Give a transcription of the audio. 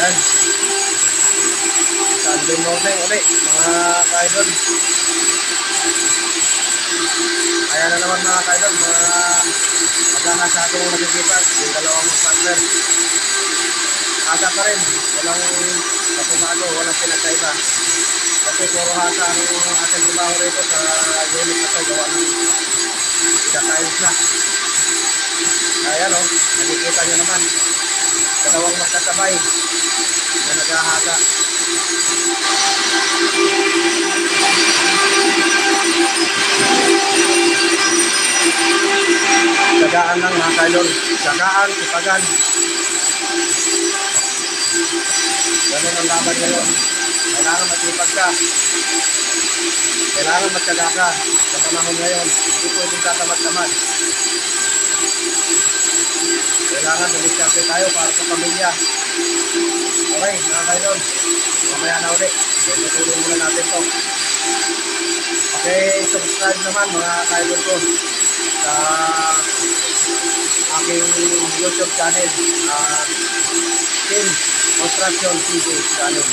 Ayan. Sunday morning ulit, mga kaidol. Ayan na naman mga kaidol, magana sa ating nakikita, yung dalawang partner. Hasa pa rin, walang kapumado, walang pinagkaiba. Kasi puro hasa ang ating trabaho rito sa unit na ito, gawa ng pinakailis na. Ayan o, nakikita nyo naman, dalawang magkasabay na naghahasa. Sagaan lang mga kaidol, sagaan, sipagan. Ganun ang laban ngayon. Kailangan matipag ka. Kailangan matyaga ka sa panahon ngayon. Hindi pwedeng tatamad-tamad. Kailangan umisyarte tayo para sa pamilya. Okay, mga kaidol. Mamaya na ulit. Tutuloy muna natin to. Okay, subscribe naman mga kaidol ko sa aking YouTube channel. Team Construction TV channel.